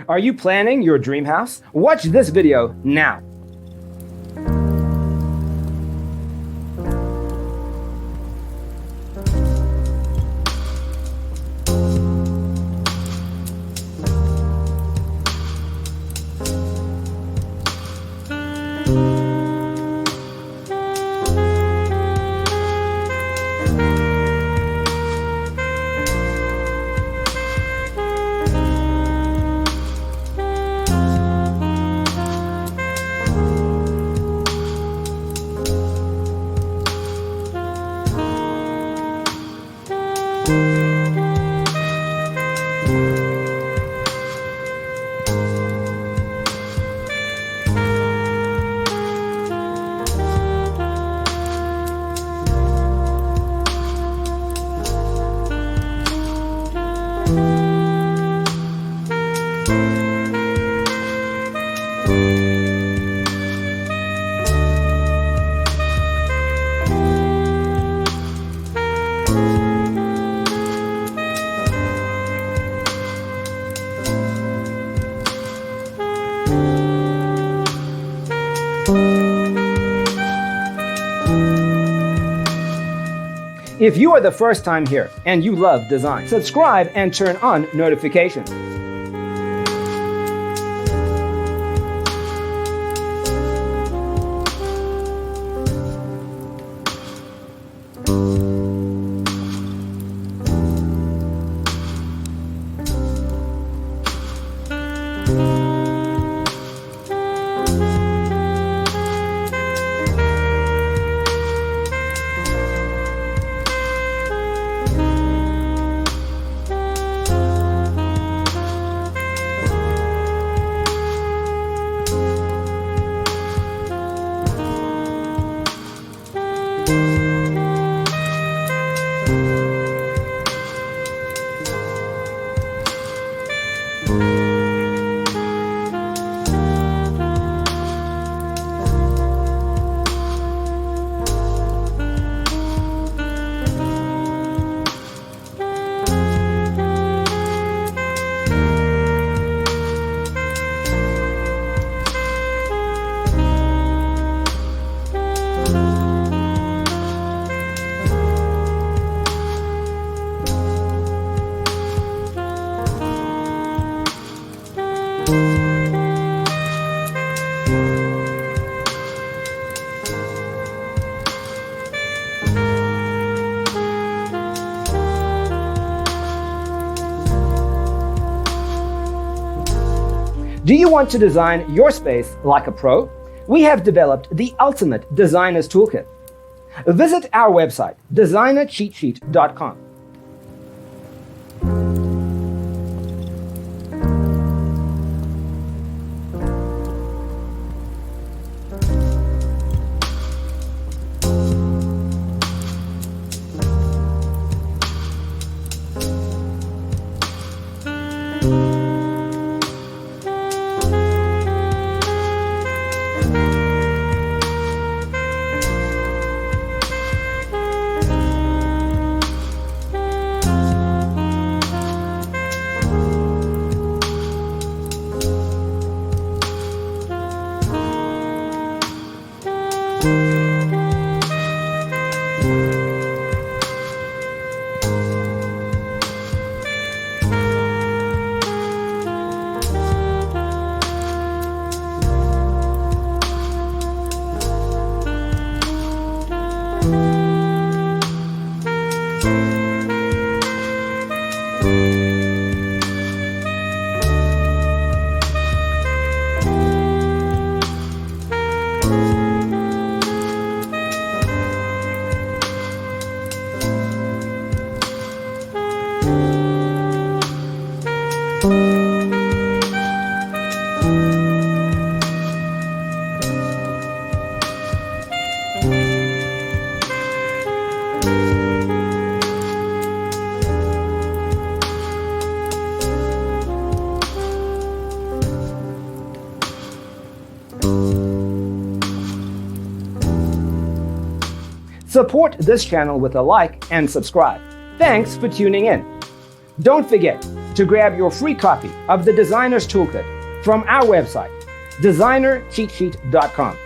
Are you planning your dream house? Watch this video now. If you are the first time here and you love design, subscribe and turn on notifications. Do you want to design your space like a pro? We have developed the ultimate designer's toolkit. Visit our website, designercheatsheet.com. Support this channel with a like and subscribe. Thanks for tuning in. Don't forget, to grab your free copy of the Designer's Toolkit from our website, designercheatsheet.com.